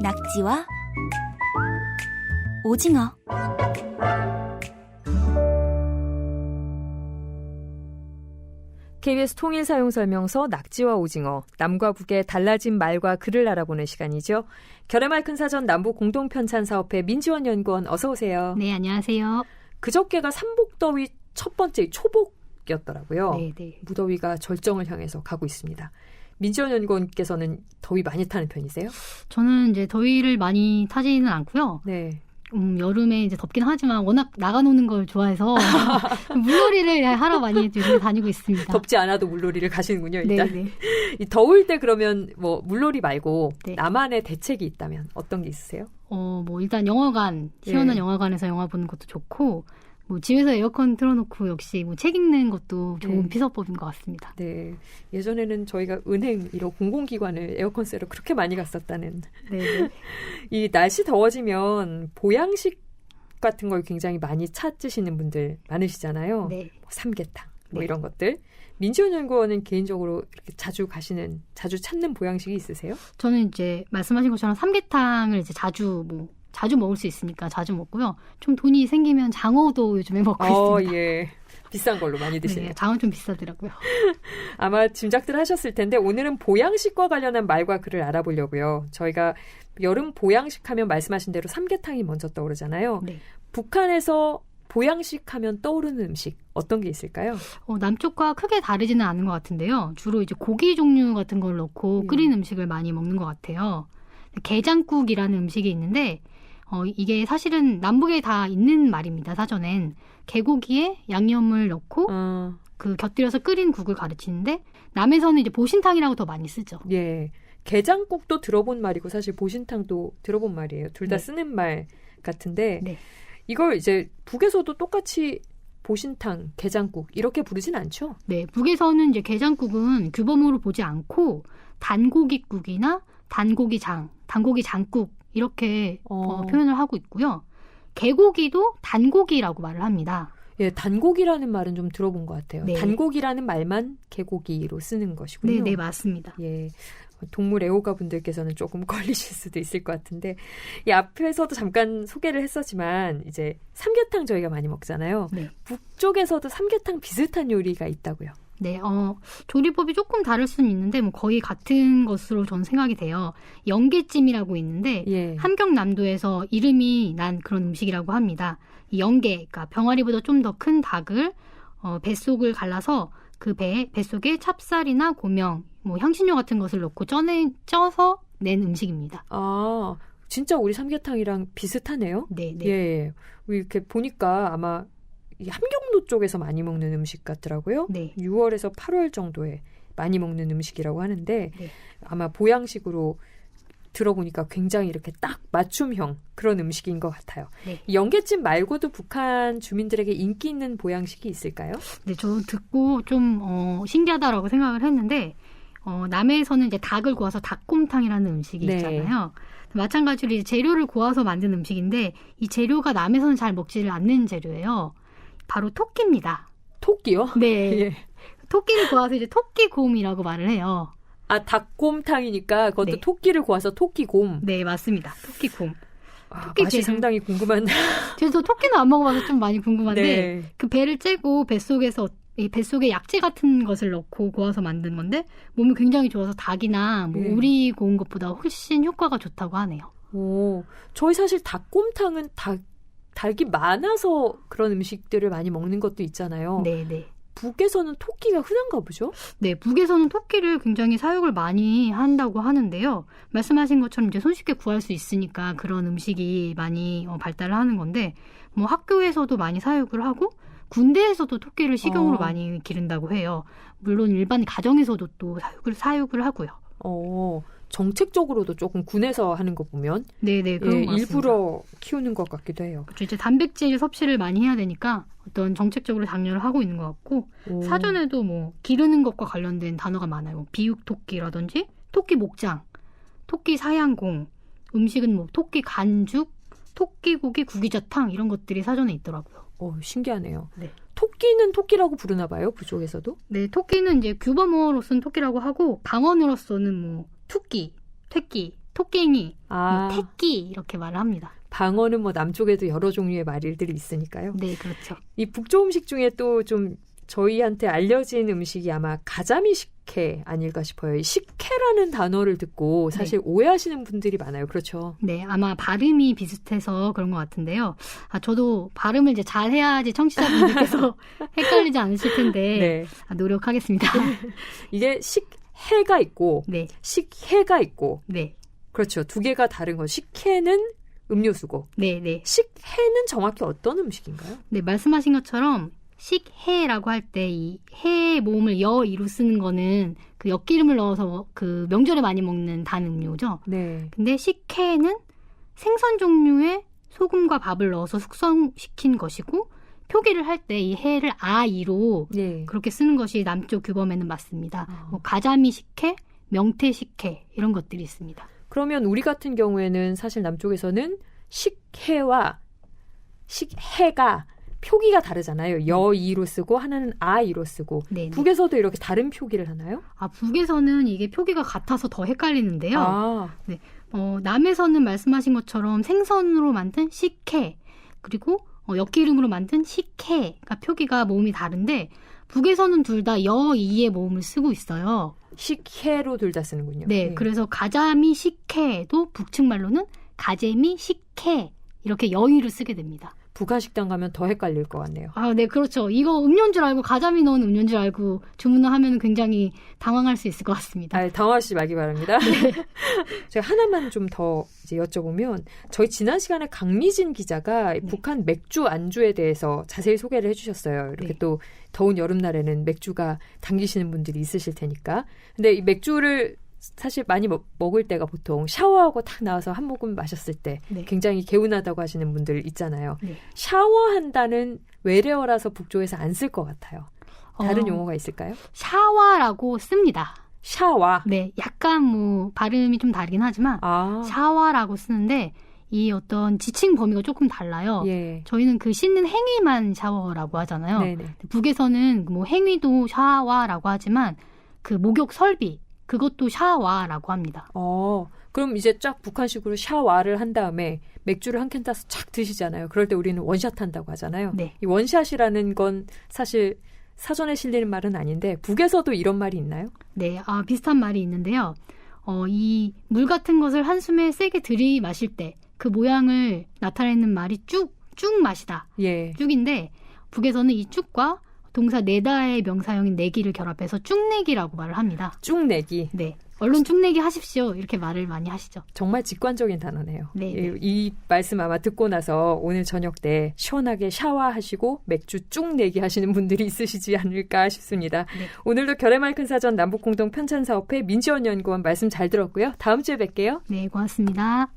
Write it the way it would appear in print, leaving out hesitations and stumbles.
낙지와 오징어. KBS 통일사용설명서 낙지와 오징어, 남과 북의 달라진 말과 글을 알아보는 시간이죠. 결의말 큰 사전 남북 공동편찬사업회 민지원 연구원 어서 오세요. 네, 안녕하세요. 그저께가 삼복더위 첫 번째 초복이었더라고요. 네. 무더위가 절정을 향해서 가고 있습니다. 민지원 연구원께서는 더위 많이 타는 편이세요? 저는 이제 더위를 많이 타지는 않고요. 네. 여름에 이제 덥긴 하지만 워낙 나가노는 걸 좋아해서 물놀이를 하러 많이 요즘 다니고 있습니다. 덥지 않아도 물놀이를 가시는군요, 일단. 네. 이 더울 때 그러면 뭐 물놀이 말고 네. 나만의 대책이 있다면 어떤 게 있으세요? 뭐 일단 영화관, 시원한 영화관에서 영화 보는 것도 좋고, 뭐 집에서 에어컨 틀어놓고 역시 뭐 책 읽는 것도 좋은 피서법인 것 같습니다. 네. 예전에는 저희가 은행 이런 공공기관을 에어컨 쐬러 그렇게 많이 갔었다는. 네. 이 날씨 더워지면 보양식 같은 걸 굉장히 많이 찾으시는 분들 많으시잖아요. 네. 뭐 삼계탕 뭐 네. 이런 것들. 민지원 연구원은 개인적으로 이렇게 자주 찾는 보양식이 있으세요? 저는 이제 말씀하신 것처럼 삼계탕을 이제 자주 먹을 수 있으니까 자주 먹고요. 좀 돈이 생기면 장어도 요즘에 먹고 있습니다. 예. 비싼 걸로 많이 드시네요. 네, 장어 좀 비싸더라고요. 아마 짐작들 하셨을 텐데 오늘은 보양식과 관련한 말과 글을 알아보려고요. 저희가 여름 보양식 하면 말씀하신 대로 삼계탕이 먼저 떠오르잖아요. 네. 북한에서 보양식 하면 떠오르는 음식 어떤 게 있을까요? 남쪽과 크게 다르지는 않은 것 같은데요. 주로 이제 고기 종류 같은 걸 넣고 끓인 음식을 많이 먹는 것 같아요. 게장국이라는 음식이 있는데 이게 사실은 남북에 다 있는 말입니다. 사전엔. 개고기에 양념을 넣고 그 곁들여서 끓인 국을 가르치는데 남에서는 이제 보신탕이라고 더 많이 쓰죠. 예. 게장국도 들어본 말이고 사실 보신탕도 들어본 말이에요. 둘 다 쓰는 말 같은데 이걸 이제 북에서도 똑같이 보신탕, 게장국 이렇게 부르진 않죠? 네. 북에서는 이제 게장국은 규범으로 보지 않고 단고기국이나 단고기장국 이렇게 표현을 하고 있고요. 개고기도 단고기라고 말을 합니다. 예, 단고기라는 말은 좀 들어본 것 같아요. 네. 단고기라는 말만 개고기로 쓰는 것이군요. 네, 맞습니다. 예, 동물 애호가 분들께서는 조금 걸리실 수도 있을 것 같은데 이 앞에서도 잠깐 소개를 했었지만 이제 삼계탕 저희가 많이 먹잖아요. 네. 북쪽에서도 삼계탕 비슷한 요리가 있다고요. 네, 조리법이 조금 다를 수는 있는데 뭐 거의 같은 것으로 저는 생각이 돼요. 영게찜이라고 있는데 함경남도에서 이름이 난 그런 음식이라고 합니다. 이 영게, 그러니까 병아리보다 좀 더 큰 닭을 뱃속을 갈라서 그 뱃속에 찹쌀이나 고명, 뭐 향신료 같은 것을 넣고 쪄서 낸 음식입니다. 아, 진짜 우리 삼계탕이랑 비슷하네요. 네. 예, 이렇게 보니까 아마 함경도 쪽에서 많이 먹는 음식 같더라고요. 네. 6월에서 8월 정도에 많이 먹는 음식이라고 하는데 아마 보양식으로 들어보니까 굉장히 이렇게 딱 맞춤형 그런 음식인 것 같아요. 네. 영게찜 말고도 북한 주민들에게 인기 있는 보양식이 있을까요? 네, 저 듣고 좀 신기하다라고 생각을 했는데 남해에서는 이제 닭을 구워서 닭곰탕이라는 음식이 있잖아요. 마찬가지로 이제 재료를 구워서 만든 음식인데 이 재료가 남해에서는 잘 먹지를 않는 재료예요. 바로 토끼입니다. 토끼요? 네. 예. 토끼를 구워서 이제 토끼곰이라고 말을 해요. 아, 닭곰탕이니까 그것도 토끼를 구워서 토끼곰. 네, 맞습니다. 토끼곰. 토끼 맛이 상당히 궁금한. 저도 토끼는 안 먹어봐서 좀 많이 궁금한데 그 배를 째고 뱃속에 약재 같은 것을 넣고 구워서 만든 건데 몸이 굉장히 좋아서 닭이나 뭐 오리 구운 것보다 훨씬 효과가 좋다고 하네요. 오, 저희 사실 닭곰탕은 닭이 많아서 그런 음식들을 많이 먹는 것도 있잖아요. 네. 북에서는 토끼가 흔한가 보죠? 네, 북에서는 토끼를 굉장히 사육을 많이 한다고 하는데요. 말씀하신 것처럼 이제 손쉽게 구할 수 있으니까 그런 음식이 많이 발달을 하는 건데 뭐 학교에서도 많이 사육을 하고 군대에서도 토끼를 식용으로 많이 기른다고 해요. 물론 일반 가정에서도 또 사육을 하고요. 정책적으로도 조금 군에서 하는 거 보면 그런 것 같습니다. 일부러 키우는 것 같기도 해요. 그렇죠. 이제 단백질 섭취를 많이 해야 되니까 어떤 정책적으로 장려를 하고 있는 것 같고 사전에도 뭐 기르는 것과 관련된 단어가 많아요. 비육토끼라든지 토끼 목장, 토끼 사양공, 음식은 뭐 토끼 간죽, 토끼고기 구기자탕 이런 것들이 사전에 있더라고요. 신기하네요. 네. 토끼는 토끼라고 부르나 봐요, 그쪽에서도? 네, 토끼는 이제 규범어로서는 토끼라고 하고 방언으로서는 뭐 투끼, 퇴끼, 토깽이, 택기 이렇게 말을 합니다. 방어는 뭐 남쪽에도 여러 종류의 말들이 있으니까요. 네, 그렇죠. 이 북쪽 음식 중에 또 좀 저희한테 알려진 음식이 아마 가자미 식혜 아닐까 싶어요. 이 식혜라는 단어를 듣고 사실 네. 오해하시는 분들이 많아요. 그렇죠? 네, 아마 발음이 비슷해서 그런 것 같은데요. 저도 발음을 이제 잘 해야지 청취자분들께서 헷갈리지 않으실 텐데 네. 노력하겠습니다. 이게 식혜가 있고 네. 식혜가 있고 네. 그렇죠. 두 개가 다른 거. 식혜는 음료수고 네. 식혜는 정확히 어떤 음식인가요? 네, 말씀하신 것처럼 식혜라고 할 때 이 해의 모음을 여이로 쓰는 거는 그 엿기름을 넣어서 그 명절에 많이 먹는 단 음료죠. 네. 근데 식혜는 생선 종류에 소금과 밥을 넣어서 숙성시킨 것이고 표기를 할 때 이 해를 아이로 네. 그렇게 쓰는 것이 남쪽 규범에는 맞습니다. 뭐 가자미 식혜, 명태 식혜 이런 것들이 있습니다. 그러면 우리 같은 경우에는 사실 남쪽에서는 식혜와 식혜가 표기가 다르잖아요. 여이로 쓰고 하나는 아이로 쓰고. 네네. 북에서도 이렇게 다른 표기를 하나요? 북에서는 이게 표기가 같아서 더 헷갈리는데요. 네. 남에서는 말씀하신 것처럼 생선으로 만든 식혜 그리고 엿기름으로 만든 식혜가 표기가 모음이 다른데 북에서는 둘 다 여이의 모음을 쓰고 있어요. 식혜로 둘 다 쓰는군요. 네, 그래서 가자미 식혜도 북측 말로는 가재미 식혜 이렇게 여이를 쓰게 됩니다. 북한식당 가면 더 헷갈릴 것 같네요. 네, 그렇죠. 이거 음료인 줄 알고 가자미 넣은 음료인 줄 알고 주문을 하면 굉장히 당황할 수 있을 것 같습니다. 당황하시지 말기 바랍니다. 네. 제가 하나만 좀 더 이제 여쭤보면 저희 지난 시간에 강미진 기자가 네. 북한 맥주 안주에 대해서 자세히 소개를 해주셨어요. 이렇게 네. 또 더운 여름날에는 맥주가 당기시는 분들이 있으실 테니까. 근데 이 맥주를 사실 많이 먹을 때가 보통 샤워하고 탁 나와서 한 모금 마셨을 때 네. 굉장히 개운하다고 하시는 분들 있잖아요. 네. 샤워한다는 외래어라서 북쪽에서 안 쓸 것 같아요. 다른 용어가 있을까요? 샤워라고 씁니다. 샤워? 네, 약간 뭐 발음이 좀 다르긴 하지만 샤워라고 쓰는데 이 어떤 지칭 범위가 조금 달라요. 예. 저희는 그 씻는 행위만 샤워라고 하잖아요. 네네. 북에서는 뭐 행위도 샤워라고 하지만 그 목욕 설비 그것도 샤워라고 합니다. 그럼 이제 쫙 북한식으로 샤워를 한 다음에 맥주를 한 캔 따서 쫙 드시잖아요. 그럴 때 우리는 원샷 한다고 하잖아요. 네. 이 원샷이라는 건 사실 사전에 실리는 말은 아닌데 북에서도 이런 말이 있나요? 네, 비슷한 말이 있는데요. 이 물 같은 것을 한숨에 세게 들이마실 때 그 모양을 나타내는 말이 쭉 마시다. 예. 쭉인데 북에서는 이 쭉과 동사 내다의 명사형인 내기를 결합해서 쭉내기라고 말을 합니다. 쭉내기. 네. 얼른 쭉내기 하십시오. 이렇게 말을 많이 하시죠. 정말 직관적인 단어네요. 네. 이 말씀 아마 듣고 나서 오늘 저녁 때 시원하게 샤워하시고 맥주 쭉내기 하시는 분들이 있으시지 않을까 싶습니다. 네. 오늘도 결의말 큰 사전 남북공동 편찬사업회 민지원 연구원 말씀 잘 들었고요. 다음 주에 뵐게요. 네, 고맙습니다.